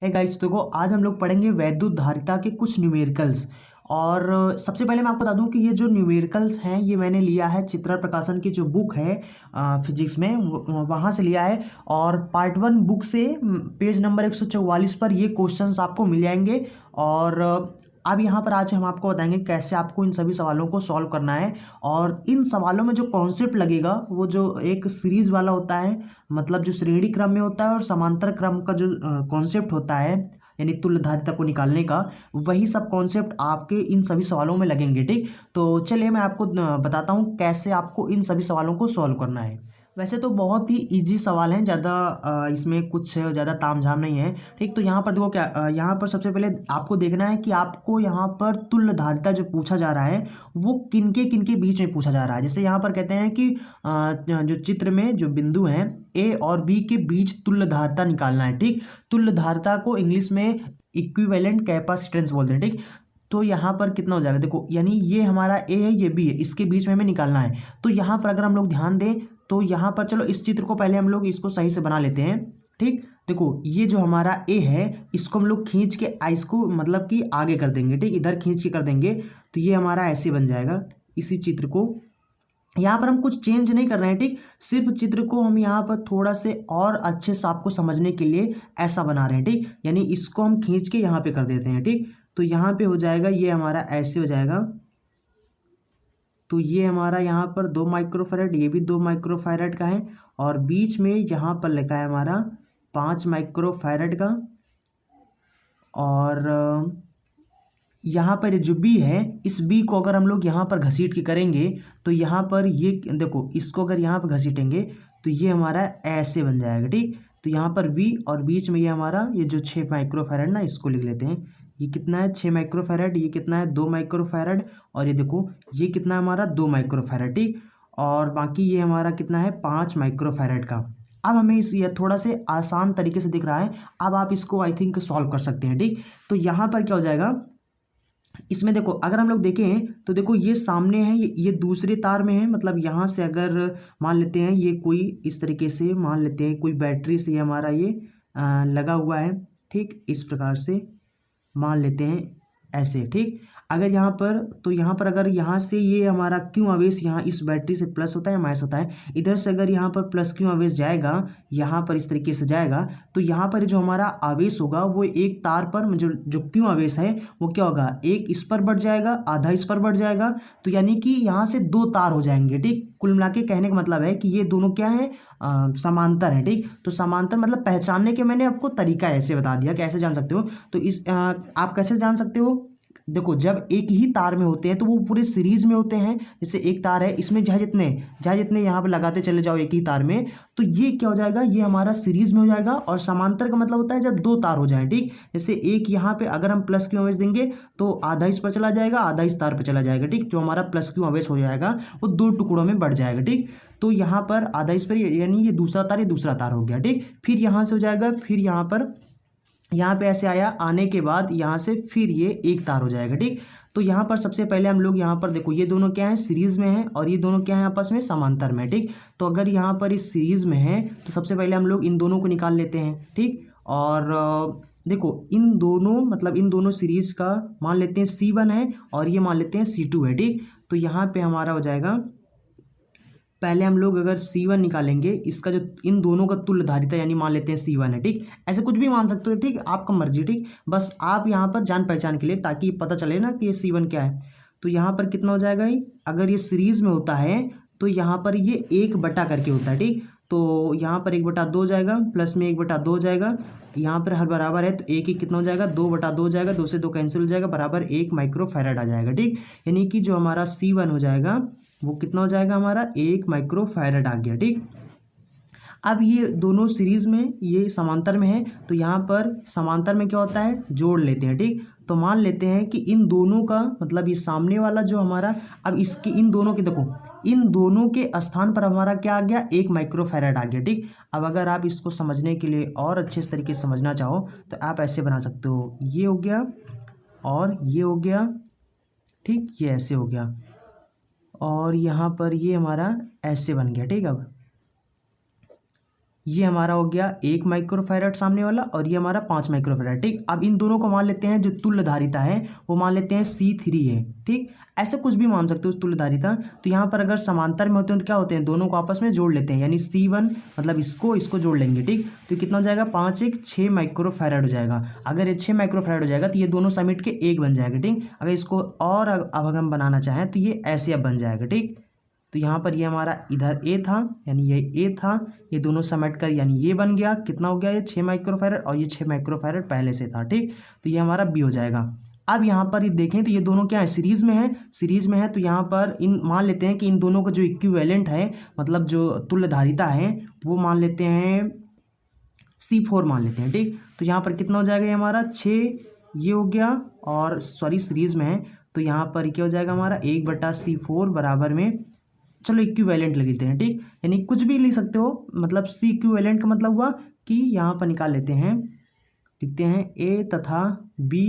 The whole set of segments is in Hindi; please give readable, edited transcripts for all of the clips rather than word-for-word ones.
है गाइस, देखो आज हम लोग पढ़ेंगे वैद्युत धारिता के कुछ न्यूमेरिकल्स। और सबसे पहले मैं आपको बता दूं कि ये जो न्यूमेरिकल्स हैं ये मैंने लिया है चित्रा प्रकाशन की जो बुक है फिजिक्स में वहाँ से लिया है। और पार्ट 1 बुक से पेज नंबर 144 पर ये क्वेश्चंस आपको मिल जाएंगे। और अब यहाँ पर आज हम आपको बताएंगे कैसे आपको इन सभी सवालों को सॉल्व करना है। और इन सवालों में जो कॉन्सेप्ट लगेगा वो जो एक सीरीज वाला होता है, मतलब जो श्रेणी क्रम में होता है, और समांतर क्रम का जो कॉन्सेप्ट होता है यानी तुल्य धारिता को निकालने का, वही सब कॉन्सेप्ट आपके इन सभी सवालों में लगेंगे। ठीक, तो चलिए मैं आपको बताता हूँ कैसे आपको इन सभी सवालों को सॉल्व करना है। वैसे तो बहुत ही इजी सवाल हैं, ज़्यादा इसमें कुछ ज़्यादा तामझाम नहीं है। ठीक, तो यहाँ पर देखो क्या यहाँ पर सबसे पहले आपको देखना है कि आपको यहाँ पर तुल्य धारिता जो पूछा जा रहा है वो किनके किनके बीच में पूछा जा रहा है। जैसे यहाँ पर कहते हैं कि जो चित्र में जो बिंदु हैं ए और बी के बीच तुल्य धारिता निकालना है। ठीक, तुल्य धारिता को इंग्लिश में इक्विवेलेंट कैपेसिटेंस बोलते हैं। ठीक, तो यहाँ पर कितना हो जाएगा, देखो यानी ये हमारा ए है ये बी है, इसके बीच में हमें निकालना है। तो यहाँ पर अगर हम लोग ध्यान दें तो यहाँ पर चलो इस चित्र को पहले हम लोग इसको सही से बना लेते हैं। ठीक, देखो ये जो हमारा ए है इसको हम लोग खींच के आइस को मतलब कि आगे कर देंगे। ठीक, इधर खींच के कर देंगे तो ये हमारा ऐसे बन जाएगा। इसी चित्र को यहाँ पर हम कुछ चेंज नहीं कर रहे हैं। ठीक, सिर्फ चित्र को हम यहाँ पर थोड़ा से और अच्छे से आपको समझने के लिए ऐसा बना रहे हैं। ठीक, यानी इसको हम खींच के यहाँ पे कर देते हैं। ठीक, तो यहाँ पे हो जाएगा ये हमारा ऐसे हो जाएगा। तो ये हमारा यहाँ पर 2 माइक्रोफैरड, ये भी 2 माइक्रोफैरड का है, और बीच में यहाँ पर लिखा है हमारा 5 माइक्रोफैरड का। और यहाँ पर जो बी है इस बी को अगर हम लोग यहाँ पर घसीट के करेंगे तो यहाँ पर ये देखो इसको अगर यहाँ पर घसीटेंगे तो ये हमारा ऐसे बन जाएगा। ठीक, तो यहाँ पर वी और बीच में ये हमारा ये जो 6 माइक्रोफैरड ना, इसको लिख लेते हैं। ये कितना है 6 माइक्रोफैरड, ये कितना है 2 माइक्रोफैरड, और ये देखो ये कितना है हमारा 2 माइक्रोफैरड। ठीक, और बाकी ये हमारा कितना है 5 माइक्रोफैरड का। अब हमें इस ये थोड़ा से आसान तरीके से दिख रहा है, अब आप इसको आई थिंक सॉल्व कर सकते हैं। ठीक, तो यहाँ पर क्या हो जाएगा, इसमें देखो अगर हम लोग देखें तो देखो ये सामने है, ये दूसरे तार में है। मतलब यहाँ से अगर मान लेते हैं ये कोई इस तरीके से मान लेते हैं कोई बैटरी से हमारा ये लगा हुआ है। ठीक, इस प्रकार से मान लेते हैं ऐसे। ठीक, अगर यहाँ पर तो यहाँ पर अगर यहाँ से ये हमारा क्यों आवेश यहाँ इस बैटरी से प्लस होता है माइनस होता है, इधर से अगर यहाँ पर प्लस क्यों आवेश जाएगा यहाँ पर इस तरीके से जाएगा, तो यहाँ पर जो हमारा आवेश होगा वो एक तार पर जो जो क्यों आवेश है वो क्या होगा, एक इस पर बढ़ जाएगा आधा इस पर बढ़ जाएगा। तो यानी कि यहाँ से 2 तार हो जाएंगे। ठीक, कुल मिला के कहने का मतलब है कि ये दोनों क्या है, समांतर है। ठीक, तो समांतर मतलब पहचानने के मैंने आपको तरीका ऐसे बता दिया, कैसे जान सकते हो। तो आप कैसे जान सकते हो, देखो जब एक ही तार में होते हैं तो वो पूरे सीरीज में होते हैं। जैसे एक तार है इसमें जहाँ जितने यहाँ पे लगाते चले जाओ एक ही तार में, तो ये क्या हो जाएगा, ये हमारा सीरीज में हो जाएगा। और समांतर का मतलब होता है जब 2 तार हो जाए। ठीक, जैसे एक यहाँ पे अगर हम प्लस क्यू आवेश देंगे तो आधा इस पर चला जाएगा आधा इस तार पर चला जाएगा। ठीक, जो हमारा प्लस क्यू आवेश हो जाएगा वो 2 टुकड़ों में बढ़ जाएगा। ठीक, तो यहाँ पर आधा इस पर यानी ये दूसरा तार, ये दूसरा तार हो गया। ठीक, फिर यहाँ से हो जाएगा, फिर यहाँ पे ऐसे आया, आने के बाद यहाँ से फिर ये एक तार हो जाएगा। ठीक, तो यहाँ पर सबसे पहले हम लोग यहाँ पर देखो ये दोनों क्या है सीरीज में है और ये दोनों क्या है आपस में समांतर में। ठीक, तो अगर यहाँ पर इस सीरीज में है तो सबसे पहले हम लोग इन दोनों को निकाल लेते हैं। ठीक, और देखो इन दोनों मतलब इन दोनों सीरीज का मान लेते हैं C1 है और ये मान लेते हैं C2 है। ठीक, तो यहाँ पे हमारा हो जाएगा, पहले हम लोग अगर C1 निकालेंगे, इसका जो इन दोनों का तुल्य धारिता यानी मान लेते हैं C1 है। ठीक, ऐसे कुछ भी मान सकते हो। ठीक, आपका मर्जी। ठीक, बस आप यहाँ पर जान पहचान के लिए ताकि पता चले ना कि ये C1 क्या है। तो यहाँ पर कितना हो जाएगा, ये अगर ये सीरीज में होता है तो यहाँ पर ये 1 करके होता है। ठीक, तो यहाँ पर 1/2 जाएगा, प्लस में 1/2 जाएगा, यहाँ पर हर बराबर है तो एक कितना हो जाएगा 2/2 जाएगा, 2 से 2 कैंसिल हो जाएगा, बराबर 1 माइक्रोफैरड आ जाएगा। ठीक, यानी कि जो हमारा C1 हो जाएगा वो कितना हो जाएगा, हमारा 1 माइक्रोफैरड आ गया। ठीक, अब ये दोनों सीरीज में ये समांतर में है तो यहाँ पर समांतर में क्या होता है, जोड़ लेते हैं। ठीक, तो मान लेते हैं कि इन दोनों का मतलब ये सामने वाला जो हमारा, अब इसके इन दोनों के देखो इन दोनों के स्थान पर हमारा क्या आ गया, 1 माइक्रोफैरड आ गया। ठीक, अब अगर आप इसको समझने के लिए और अच्छे तरीके से समझना चाहो तो आप ऐसे बना सकते हो, ये हो गया और ये हो गया। ठीक, ये ऐसे हो गया और यहाँ पर ये हमारा ऐसे बन गया। ठीक, अब ये हमारा हो गया 1 माइक्रोफैरड सामने वाला और ये हमारा 5 माइक्रोफैरड। ठीक, अब इन दोनों को मान लेते हैं जो तुल्य धारिता है वो मान लेते हैं C3 है। ठीक, ऐसे कुछ भी मान सकते हो तुल्य धारिता। तो यहाँ पर अगर समांतर में होते हैं तो क्या होते हैं, दोनों को आपस में जोड़ लेते हैं, यानी C1 मतलब इसको जोड़ लेंगे। ठीक, तो कितना हो जाएगा 5 1 6 माइक्रोफैरड हो जाएगा। अगर ये 6 माइक्रोफैरड हो जाएगा तो ये दोनों समेट के एक बन जाएगा। ठीक, अगर इसको और अब हम बनाना चाहें तो ये ऐसे अब बन जाएगा। ठीक, तो यहाँ पर ये हमारा इधर ए था, यानी ये ए था, ये दोनों समेट कर यानी ये बन गया। कितना हो गया ये 6 माइक्रोफैरड और ये 6 माइक्रोफैरड पहले से था। ठीक, तो ये हमारा बी हो जाएगा। अब यहाँ पर ये देखें तो ये दोनों क्या है, सीरीज में है, सीरीज में है। तो यहाँ पर इन मान लेते हैं कि इन दोनों का जो इक्विवेलेंट है मतलब जो तुल्य धारिता है वो मान लेते हैं C4 मान लेते हैं। ठीक, तो यहाँ पर कितना हो जाएगा ये हमारा 6 ये हो गया, और सॉरी सीरीज में है तो यहाँ पर क्या हो जाएगा हमारा 1/C4 बराबर में, चलो इक्विवेलेंट लिख लेते हैं। ठीक, यानी कुछ भी लिख सकते हो, मतलब सी इक्विवेलेंट का मतलब हुआ कि यहाँ पर निकाल लेते हैं, लिखते हैं ए तथा बी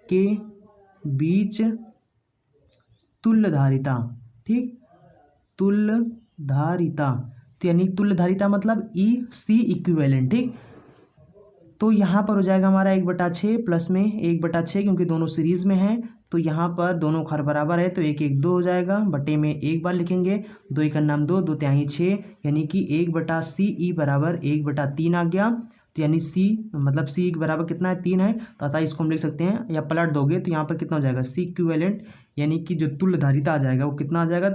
के बीच तुल्य धारिता। ठीक, तुल्य धारिता, तो यानी तुल्य धारिता मतलब E/C इक्विवेलेंट। ठीक, तो यहाँ पर हो जाएगा हमारा 1/6 प्लस में 1/6 क्योंकि दोनों सीरीज में है तो यहाँ पर दोनों खर बराबर है तो 1 1 2 हो जाएगा, बटे में एक बार लिखेंगे, 2 1 2 2 3 6, यानी कि 1/CE बराबर 1/3 आ गया। तो यानी C मतलब C के बराबर कितना है 3 है, तो अतः इसको हम लिख सकते हैं, या पलट दोगे तो यहाँ पर कितना हो जाएगा C इक्विवेलेंट, यानी कि जो तुल्य धारिता आ जाएगा वो कितना आ जाएगा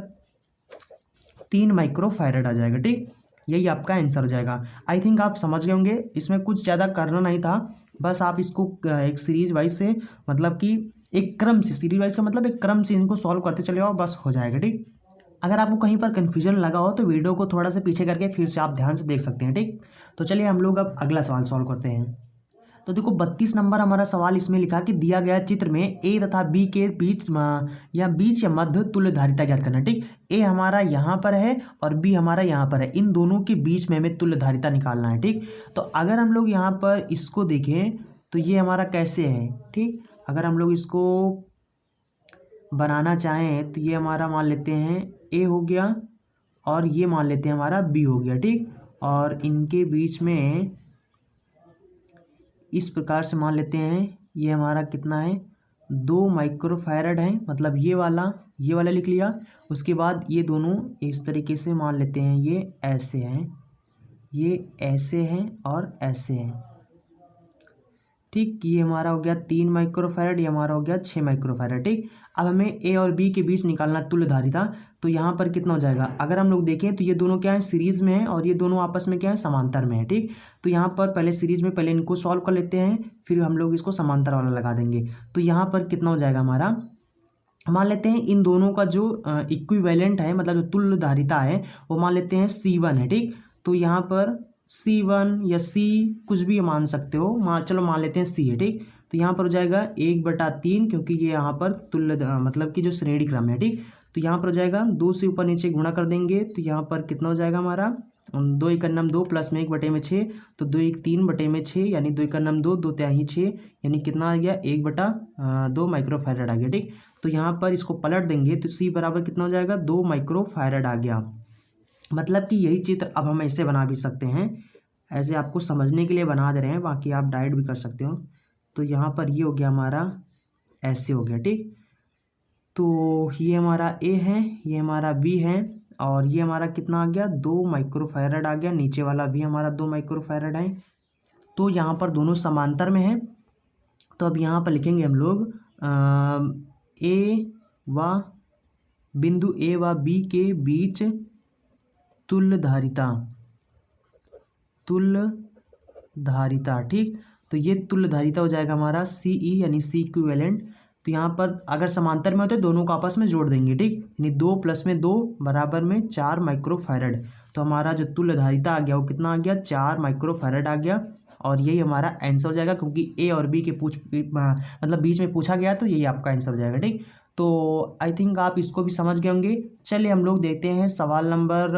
3 माइक्रोफैरड आ जाएगा। ठीक, यही आपका आंसर हो जाएगा। आई थिंक आप समझ गए होंगे, इसमें कुछ ज़्यादा करना नहीं था, बस आप इसको एक सीरीज वाइज से मतलब कि एक क्रम से, सीरीज वाइज का मतलब एक क्रम से इनको सॉल्व करते चले जाओ, बस हो जाएगा। ठीक, अगर आपको कहीं पर कन्फ्यूजन लगा हो तो वीडियो को थोड़ा सा पीछे करके फिर से आप ध्यान से देख सकते हैं। ठीक, तो चलिए हम लोग अब अगला सवाल सॉल्व करते हैं। तो देखो 32 नंबर हमारा सवाल इसमें लिखा कि दिया गया चित्र में ए तथा बी के बीच या मध्य तुल्य धारिता ज्ञात करना। ठीक, ए हमारा यहाँ पर है और बी हमारा यहाँ पर है, इन दोनों के बीच में हमें तुल्य धारिता निकालना है। ठीक, तो अगर हम लोग यहाँ पर इसको देखें तो ये हमारा कैसे है। ठीक, अगर हम लोग इसको बनाना चाहें तो ये हमारा मान लेते हैं ए हो गया और ये मान लेते हैं हमारा बी हो गया। ठीक, और इनके बीच में इस प्रकार से मान लेते हैं ये हमारा कितना है 2 माइक्रोफैरड है, मतलब ये वाला लिख लिया। उसके बाद ये दोनों इस तरीके से मान लेते हैं, ये ऐसे हैं, ये ऐसे हैं और ऐसे हैं। ठीक, ये हमारा हो गया 3 माइक्रोफैरड, ये हमारा हो गया 6 माइक्रोफैरड। ठीक, अब हमें ए और बी के बीच निकालना तुल्य धारिता, तो यहाँ पर कितना हो जाएगा, अगर हम लोग देखें तो ये दोनों क्या है सीरीज में है और ये दोनों आपस में क्या है समांतर में है। ठीक, तो यहाँ पर पहले सीरीज में पहले इनको सॉल्व कर लेते हैं, फिर हम लोग इसको समांतर वाला लगा देंगे। तो यहाँ पर कितना हो जाएगा हमारा, मान लेते हैं इन दोनों का जो इक्विवेलेंट है मतलब जो तुल्य धारिता है वो मान लेते हैं C1 है। ठीक, तो यहाँ पर C1 या C कुछ भी मान सकते हो, चलो मान लेते हैं C है। ठीक, तो यहाँ पर हो जाएगा 1/3 क्योंकि ये यहाँ पर तुल्य मतलब कि जो श्रेणी क्रम है। ठीक, तो यहाँ पर हो जाएगा 2 से ऊपर नीचे गुणा कर देंगे तो यहाँ पर कितना हो जाएगा हमारा 2 1 2 प्लस में 1/6, तो 2 1 3/6 यानी 2 1 2 2 3 6, यानी कितना आ गया 1/2 माइक्रोफैरड आ गया। ठीक, तो यहाँ पर इसको पलट देंगे तो C बराबर कितना हो जाएगा 2 माइक्रोफैरड आ गया। मतलब कि यही चित्र अब हम ऐसे बना भी सकते हैं, ऐसे आपको समझने के लिए बना दे रहे हैं, बाकी आप डायरेक्ट भी कर सकते हो। तो यहाँ पर ये हो गया हमारा ऐसे हो गया। ठीक, तो ये हमारा ए है, ये हमारा बी है और ये हमारा कितना आ गया 2 माइक्रोफैरड आ गया, नीचे वाला भी हमारा 2 माइक्रोफैरड है। तो यहाँ पर दोनों समांतर में है, तो अब यहाँ पर लिखेंगे हम लोग बिंदु ए व बी के बीच तुल्य धारिता। ठीक, तो ये तुल्य धारिता हो जाएगा हमारा CE यानी C इक्विवेलेंट। तो यहाँ पर अगर समांतर में होते तो दोनों को आपस में जोड़ देंगे। ठीक, यानी 2 + 2 बराबर में 4 माइक्रोफैरड, तो हमारा जो तुल्य धारिता आ गया वो कितना आ गया 4 माइक्रोफैरड आ गया। और यही हमारा आंसर हो जाएगा क्योंकि ए और बी के मतलब बीच में पूछा गया, तो यही आपका आंसर हो जाएगा। ठीक, तो आई थिंक आप इसको भी समझ गए होंगे। चलिए हम लोग देखते हैं सवाल नंबर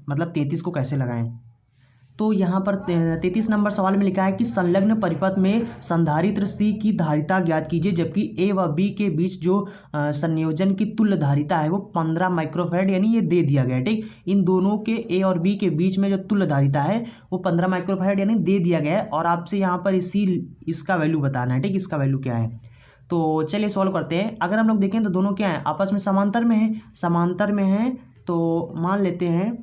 मतलब 33 को कैसे लगाएं। तो यहाँ पर 33 नंबर सवाल में लिखा है कि संलग्न परिपथ में संधारित्र C की धारिता ज्ञात कीजिए, जबकि A व B के बीच जो संयोजन की तुल्य धारिता है वो 15 माइक्रोफैराड यानी ये दे दिया गया है। ठीक, इन दोनों के A और B के बीच में जो तुल्य धारिता है वो 15 माइक्रोफैराड यानी दे दिया गया है, और आपसे यहाँ पर इसका वैल्यू बताना है। ठीक, इसका वैल्यू क्या है, तो चलिए सॉल्व करते हैं। अगर हम लोग देखें तो दोनों क्या है, आपस में समांतर में है, समांतर में है। तो मान लेते हैं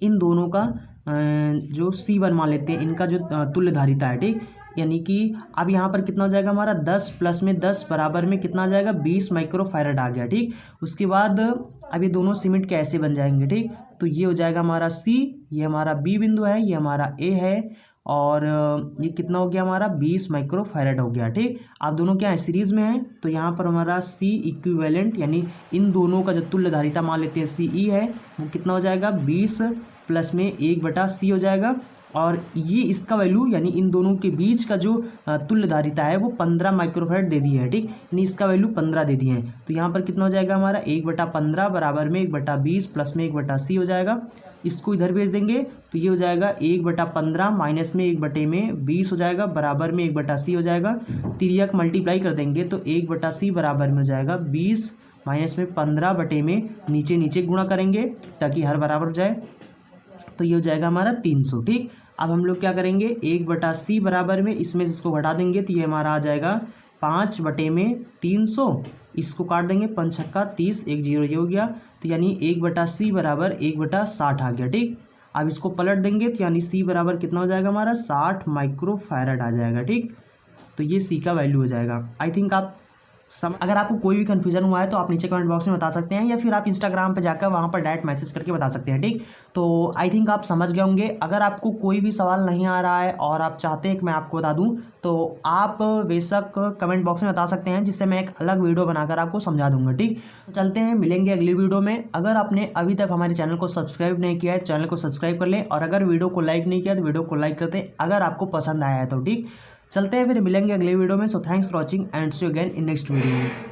इन दोनों का जो C1 मान लेते हैं, इनका जो तुल्य धारिता है। ठीक, यानी कि अब यहाँ पर कितना हो जाएगा हमारा 10 प्लस में 10 बराबर में कितना आ जाएगा 20 माइक्रोफैराड आ गया। ठीक, उसके बाद अब ये दोनों सीमेंट कैसे बन जाएंगे। ठीक, तो ये हो जाएगा हमारा C, ये हमारा B बिंदु है, ये हमारा A है, और ये कितना हो गया हमारा 20 माइक्रोफैराड हो गया। ठीक, आप दोनों क्या है सीरीज में है, तो यहाँ पर हमारा C इक्विवेलेंट यानी इन दोनों का जो तुल्य धारिता मान लेते हैं CE है, वो कितना हो जाएगा 20 प्लस में 1/C हो जाएगा, और ये इसका वैल्यू यानी इन दोनों के बीच का जो तुल्य धारिता है वो 15 माइक्रोफैराड दे दिया है। ठीक, यानी इसका वैल्यू 15 दे दिए हैं। तो यहाँ पर कितना हो जाएगा हमारा 1/15 बराबर में 1/20 प्लस में 1/C हो जाएगा। इसको इधर भेज देंगे तो ये हो जाएगा 1/15 माइनस में 1/20 हो जाएगा, बराबर में 1/C हो जाएगा। तिर्यक मल्टीप्लाई कर देंगे तो 1/C बराबर में हो जाएगा 20 माइनस में 15 बटे में नीचे नीचे गुणा करेंगे ताकि हर बराबर हो जाए, तो ये हो जाएगा हमारा 300। ठीक, अब हम लोग क्या करेंगे 1/C बराबर में इसमें से इसको घटा देंगे तो ये हमारा आ जाएगा 5 बटे में 300, इसको काट देंगे 5 छक्का 30, 1 0 ये हो गया, तो यानी 1/C बराबर 1/60 आ गया। ठीक, अब इसको पलट देंगे तो यानी C बराबर कितना हो जाएगा हमारा 60 माइक्रोफैराड आ जाएगा। ठीक, तो ये C का वैल्यू हो जाएगा। आई थिंक आप अगर आपको कोई भी कन्फ्यूजन हुआ है तो आप नीचे कमेंट बॉक्स में बता सकते हैं, या फिर आप इंस्टाग्राम पे जाकर वहाँ पर डायरेक्ट मैसेज करके बता सकते हैं। ठीक, तो आई थिंक आप समझ गए होंगे। अगर आपको कोई भी सवाल नहीं आ रहा है और आप चाहते हैं कि मैं आपको बता दूं तो आप बेशक कमेंट बॉक्स में बता सकते हैं, जिससे मैं एक अलग वीडियो बनाकर आपको समझा दूंगा। ठीक, तो चलते हैं, मिलेंगे अगली वीडियो में। अगर आपने अभी तक हमारे चैनल को सब्सक्राइब नहीं किया है, चैनल को सब्सक्राइब कर लें, और अगर वीडियो को लाइक नहीं किया तो वीडियो को लाइक कर दें अगर आपको पसंद आया है तो। ठीक, चलते हैं, फिर मिलेंगे अगले वीडियो में। So thanks for watching and see you again in next video.